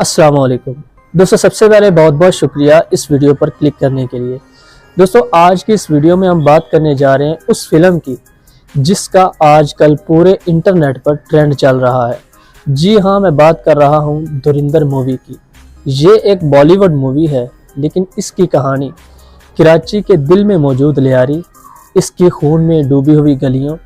अस्सलाम वालेकुम दोस्तों, सबसे पहले बहुत बहुत शुक्रिया इस वीडियो पर क्लिक करने के लिए। दोस्तों, आज की इस वीडियो में हम बात करने जा रहे हैं उस फिल्म की जिसका आजकल पूरे इंटरनेट पर ट्रेंड चल रहा है। जी हाँ, मैं बात कर रहा हूँ धुरंधर मूवी की। ये एक बॉलीवुड मूवी है, लेकिन इसकी कहानी कराची के दिल में मौजूद लियारी, इसके खून में डूबी हुई गलियों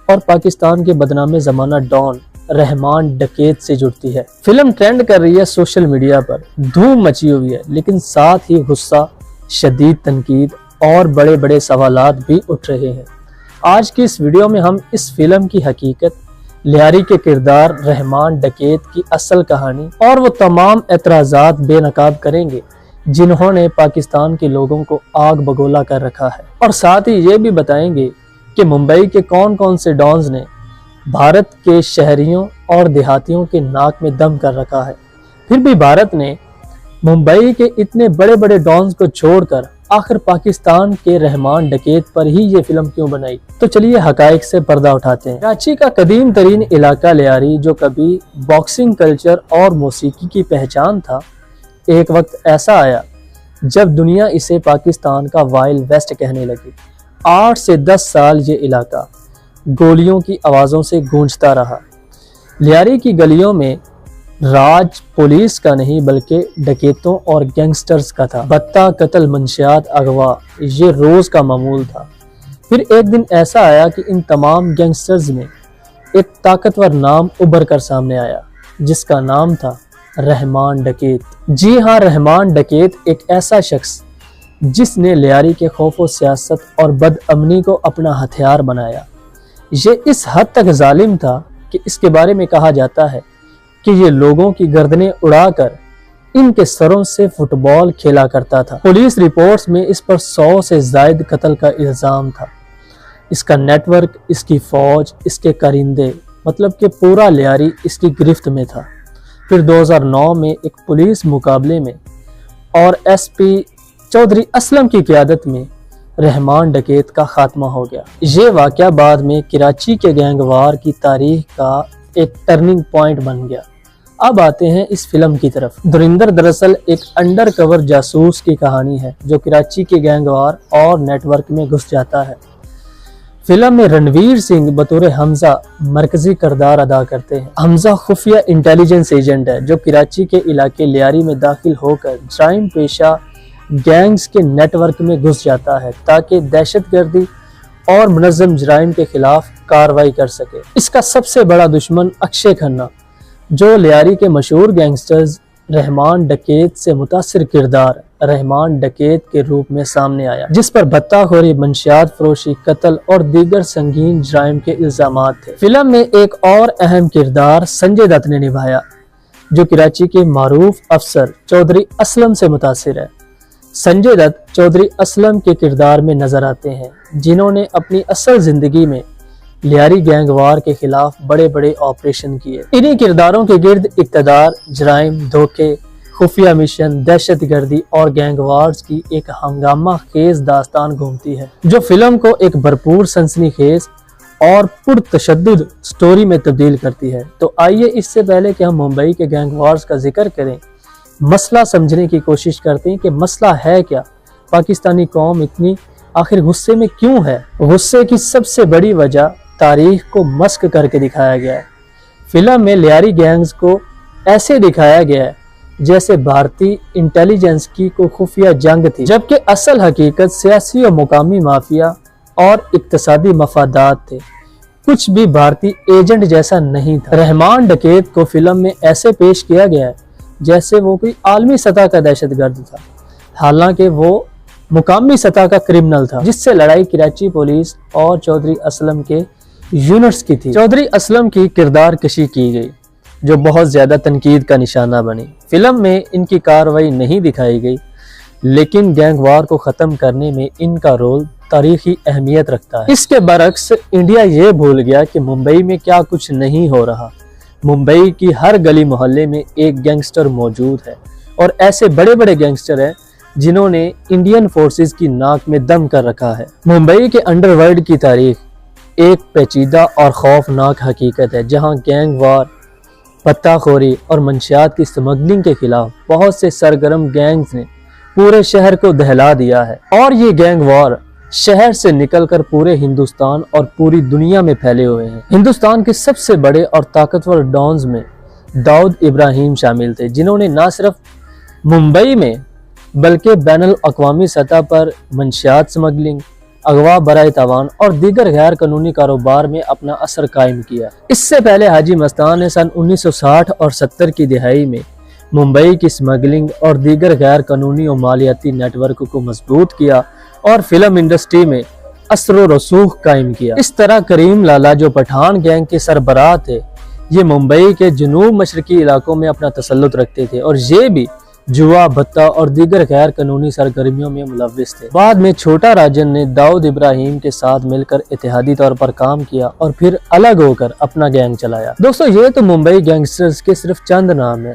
और पाकिस्तान के बदनाम ज़माना डॉन रहमान डकैत से जुड़ती है। फिल्म ट्रेंड कर रही है सोशल मीडिया पर, धूम मची हुई है, लेकिन साथ ही गुस्सा, शदीद तनकीद और बड़े बड़े सवालात भी उठ रहे हैं। आज की इस वीडियो में हम इस फिल्म की हकीकत, लियारी के किरदार, रहमान डकैत की असल कहानी और वो तमाम एतराज़ात बेनकाब करेंगे जिन्होंने पाकिस्तान के लोगों को आग बगोला कर रखा है। और साथ ही ये भी बताएंगे कि मुंबई के कौन कौन से डॉन्स ने भारत के शहरियों और देहातियों के नाक में दम कर रखा है। फिर भी भारत ने मुंबई के इतने बड़े बड़े डॉन्स को छोड़कर आखिर पाकिस्तान के रहमान डकैत पर ही ये फिल्म क्यों बनाई। तो चलिए हकायक से पर्दा उठाते हैं। कराची का कदीम तरीन इलाका लियारी, जो कभी बॉक्सिंग कल्चर और मौसीकी की पहचान था, एक वक्त ऐसा आया जब दुनिया इसे पाकिस्तान का वाइल्ड वेस्ट कहने लगी। 8 से 10 साल ये इलाका गोलियों की आवाज़ों से गूंजता रहा। लियारी की गलियों में राज पुलिस का नहीं बल्कि डकैतों और गैंगस्टर्स का था। बत्ता, कत्ल, मंशियात, अगवा ये रोज़ का मामूल था। फिर एक दिन ऐसा आया कि इन तमाम गैंगस्टर्स में एक ताकतवर नाम उभर कर सामने आया, जिसका नाम था रहमान डकैत। जी हाँ, रहमान डकैत एक ऐसा शख्स जिसने लियारी के खौफ व सियासत और बदअमनी को अपना हथियार बनाया। ये इस हद तक जालिम था कि इसके बारे में कहा जाता है कि ये लोगों की गर्दनें उड़ाकर इनके सरों से फुटबॉल खेला करता था। पुलिस रिपोर्ट्स में इस पर 100 से ज़ायद कत्ल का इल्ज़ाम था। इसका नेटवर्क, इसकी फौज, इसके कारिंदे, मतलब कि पूरा लियारी इसकी गिरफ्त में था। फिर 2009 में एक पुलिस मुकाबले में और एसपी चौधरी असलम की क़यादत में रहमान डकैत का खात्मा हो गया। ये वाक़या बाद में कराची के गैंगवार की तारीख का एक टर्निंग पॉइंट बन गया। अब आते हैं इस फिल्म की तरफ। धुरंधर दरअसल एक अंडर कवर जासूस की कहानी है जो कराची के गैंगवार और नेटवर्क में घुस जाता है। फिल्म में रणवीर सिंह बतौर हमजा मरकजी किरदार अदा करते हैं। हमजा खुफिया इंटेलिजेंस एजेंट है जो कराची के इलाके लियारी में दाखिल होकर जराइम पेशा गैंग्स के नेटवर्क में घुस जाता है ताकि दहशतगर्दी और मुनज़्ज़म जराइम के खिलाफ कार्रवाई कर सके। इसका सबसे बड़ा दुश्मन अक्षय खन्ना, जो लियारी के मशहूर गैंगस्टर्स रहमान डकैत से मुतासिर किरदार रहमान डकैत के रूप में सामने आया, जिस पर भत्ताखोरी, मंशियात फरोशी, कत्ल और दीगर संगीन जराइम के इल्जामात थे। फिल्म में एक और अहम किरदार संजय दत्त ने निभाया, जो कराची के मारूफ अफसर चौधरी असलम से मुतासिर है। संजय दत्त चौधरी असलम के किरदार में नजर आते हैं, जिन्होंने अपनी असल जिंदगी में लियारी गैंगवार के खिलाफ बड़े बड़े ऑपरेशन किए। इन्हीं किरदारों के गिर्द इक़्तिदार, जराइम, धोखे, खुफिया मिशन, दहशतगर्दी और गैंगवार्स की एक हंगामा खेज दास्तान घूमती है, जो फिल्म को एक भरपूर सनसनीखेज और पुरतशद्दुद स्टोरी में तब्दील करती है। तो आइए, इससे पहले कि हम मुंबई के गैंगवार्स का जिक्र करें, मसला समझने की कोशिश करते हैं कि मसला है क्या, पाकिस्तानी कौम इतनी आखिर गुस्से में क्यों है। गुस्से की सबसे बड़ी वजह तारीख को मस्क करके दिखाया गया है। फिल्म में लियारी गैंग्स को ऐसे दिखाया गया है जैसे भारतीय इंटेलिजेंस की कोई खुफिया जंग थी, जबकि असल हकीकत सियासी और मुकामी माफिया और इक्तसादी मफादात थे। कुछ भी भारतीय एजेंट जैसा नहीं था। रहमान डकैत को फिल्म में ऐसे पेश किया गया है जैसे वो कोई आलमी सतह का दहशतगर्द था, हालांकि वो मुकामी सतह का क्रिमिनल था, जिससे लड़ाई कराची पुलिस और चौधरी असलम के यूनिट्स की थी। चौधरी असलम की किरदार कशी की गई, जो बहुत ज्यादा तनकीद का निशाना बनी। फिल्म में इनकी कार्रवाई नहीं दिखाई गई, लेकिन गैंगवार को खत्म करने में इनका रोल तारीखी अहमियत रखता है। इसके बरक्स इंडिया ये भूल गया कि मुंबई में क्या कुछ नहीं हो रहा। मुंबई की हर गली मोहल्ले में एक गैंगस्टर मौजूद है, और ऐसे बड़े बड़े गैंगस्टर हैं जिन्होंने इंडियन फोर्सेस की नाक में दम कर रखा है। मुंबई के अंडरवर्ल्ड की तारीख एक पेचीदा और खौफनाक हकीकत है, जहां गैंग वार पत्ताखोरी और मंशियात की स्मगलिंग के खिलाफ बहुत से सरगर्म गैंग्स ने पूरे शहर को दहला दिया है और ये गैंग वॉर शहर से निकलकर पूरे हिंदुस्तान और पूरी दुनिया में फैले हुए हैं। हिंदुस्तान के सबसे बड़े और ताकतवर डॉन्स में दाऊद इब्राहिम शामिल थे, जिन्होंने न सिर्फ मुंबई में बल्कि बैनुल अक़वामी सतह पर मंशियात स्मगलिंग, अगवा बराए तावान और दीगर गैर कानूनी कारोबार में अपना असर कायम किया। इससे पहले हाजी मस्तान ने सन 1960 और 70 की दिहाई में मुंबई की स्मगलिंग और दीगर गैर कानूनी और मालियाती नेटवर्क को मजबूत किया और फिल्म इंडस्ट्री में असर रसूख कायम किया। इस तरह करीम लाला, जो पठान गैंग के सरबराह थे, ये मुंबई के जनूब मशरकी इलाकों में अपना तसल्लुत रखते थे और ये भी जुआ, भत्ता और दीगर गैर कानूनी सरगर्मियों में मुलव्विस थे। बाद में छोटा राजन ने दाऊद इब्राहिम के साथ मिलकर इत्तेहादी तौर पर काम किया और फिर अलग होकर अपना गैंग चलाया। दोस्तों, ये तो मुंबई गैंगस्टर्स के सिर्फ चंद नाम है।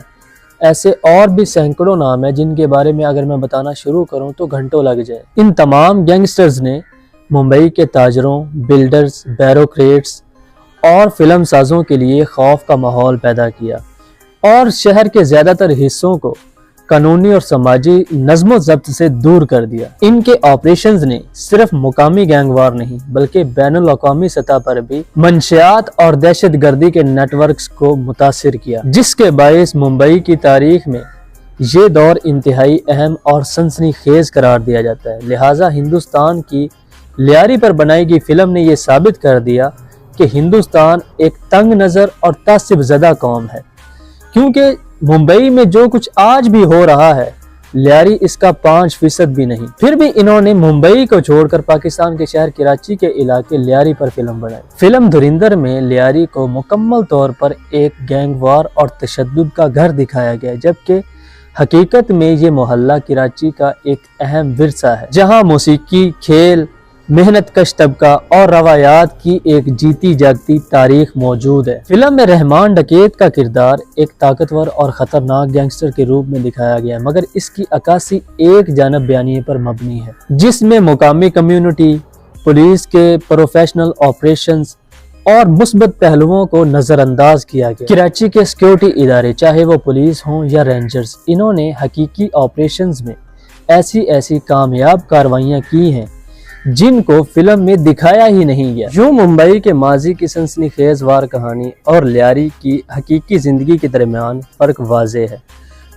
ऐसे और भी सैकड़ों नाम है जिनके बारे में अगर मैं बताना शुरू करूं तो घंटों लग जाए। इन तमाम गैंगस्टर्स ने मुंबई के ताजरों, बिल्डर्स, ब्यूरोक्रेट्स और फिल्म साजों के लिए खौफ का माहौल पैदा किया और शहर के ज्यादातर हिस्सों को कानूनी और समाजी नज़्मो ज़ब्त से दूर कर दिया। इनके ऑपरेशंस ने सिर्फ मुकामी गैंगवार नहीं बल्कि बैनुल अक़वामी सतह पर भी मंशियात और दहशत गर्दी के नेटवर्क्स को मुतासिर किया, जिसके बायस मुंबई की तारीख में ये दौर इंतहाई अहम और सनसनीखेज करार दिया जाता है। लिहाजा हिंदुस्तान की लियारी पर बनाई गई फिल्म ने यह साबित कर दिया कि हिंदुस्तान एक तंग नज़र और तासिब ज़दा कौम है, क्योंकि मुंबई में जो कुछ आज भी हो रहा है लियारी इसका 5% भी नहीं। फिर भी इन्होंने मुंबई को छोड़कर पाकिस्तान के शहर कराची के इलाके लियारी पर फिल्म बनाई। फिल्म धुरिंदर में लियारी को मुकम्मल तौर पर एक गैंगवार और तशद्दुद का घर दिखाया गया, जबकि हकीकत में ये मोहल्ला कराची का एक अहम विरसा है, जहाँ मौसीकी, खेल, मेहनत कश तबका और रवायात की एक जीती जागती तारीख मौजूद है। फिल्म में रहमान डकैत का किरदार एक ताकतवर और खतरनाक गैंगस्टर के रूप में दिखाया गया, मगर इसकी अक्कासी एक जानब बयानी पर मबनी है, जिसमें मुकामी कम्युनिटी, पुलिस के प्रोफेशनल ऑपरेशंस और मुस्बत पहलुओं को नजरअंदाज किया गया। कराची के सिक्योरिटी इदारे, चाहे वो पुलिस हों या रेंजर्स, इन्होंने हकीकी ऑपरेशंस में ऐसी ऐसी कामयाब कार्रवाइयाँ की हैं जिनको फिल्म में दिखाया ही नहीं गया। यूं मुंबई के माजी की सनसनीखेज वार कहानी और लियारी की हकीकी जिंदगी के दरमियान फर्क वाज़े है।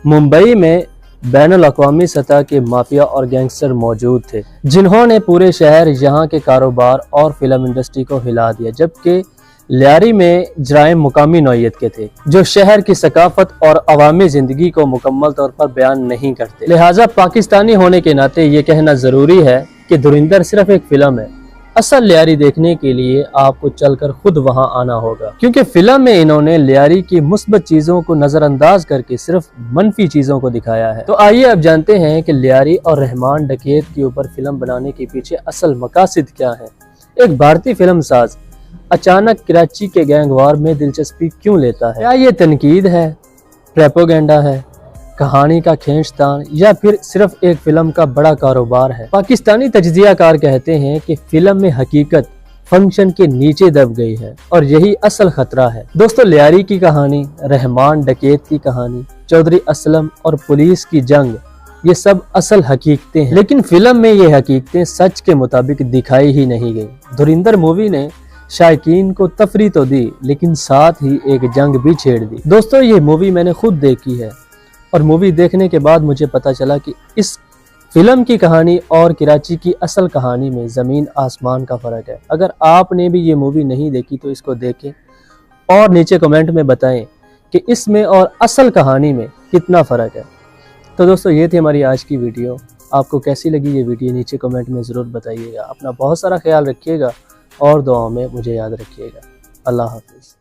मुंबई में बैनुल अक़वामी सतह के माफिया और गैंगस्टर मौजूद थे, जिन्होंने पूरे शहर, यहाँ के कारोबार और फिल्म इंडस्ट्री को हिला दिया, जबकि लियारी में जराइम मुकामी नौइयत के थे, जो शहर की सकाफत और अवामी जिंदगी को मुकम्मल तौर पर बयान नहीं करते। लिहाजा पाकिस्तानी होने के नाते ये कहना ज़रूरी है कि धुरिंदर सिर्फ एक फिल्म है। असल लियारी देखने के लिए आपको चलकर खुद वहां आना होगा, क्योंकि फिल्म में इन्होंने लियारी की मुस्बत चीजों को नजरअंदाज करके सिर्फ मनफी चीजों को दिखाया है। तो आइए अब जानते हैं कि लियारी और रहमान डकैत के ऊपर फिल्म बनाने के पीछे असल मकासद क्या है। एक भारतीय फिल्म साज अचानक कराची के गैंगवार में दिलचस्पी क्यों लेता है? क्या ये तनकीद है, प्रेपोगेंडा है, कहानी का खींचतान, या फिर सिर्फ एक फिल्म का बड़ा कारोबार है? पाकिस्तानी तजज़ियाकार कहते हैं कि फिल्म में हकीकत फंक्शन के नीचे दब गई है और यही असल खतरा है। दोस्तों, लियारी की कहानी, रहमान डकैत की कहानी, चौधरी असलम और पुलिस की जंग, ये सब असल हकीकतें हैं, लेकिन फिल्म में ये हकीकतें सच के मुताबिक दिखाई ही नहीं गई। धुरिंदर मूवी ने शायकीन को तफरी तो दी, लेकिन साथ ही एक जंग भी छेड़ दी। दोस्तों, ये मूवी मैंने खुद देखी है और मूवी देखने के बाद मुझे पता चला कि इस फिल्म की कहानी और कराची की असल कहानी में ज़मीन आसमान का फ़र्क है। अगर आपने भी ये मूवी नहीं देखी तो इसको देखें और नीचे कमेंट में बताएं कि इसमें और असल कहानी में कितना फ़र्क है। तो दोस्तों, ये थी हमारी आज की वीडियो। आपको कैसी लगी ये वीडियो नीचे कमेंट में ज़रूर बताइएगा। अपना बहुत सारा ख्याल रखिएगा और दुआओं में मुझे याद रखिएगा। अल्लाह हाफिज़।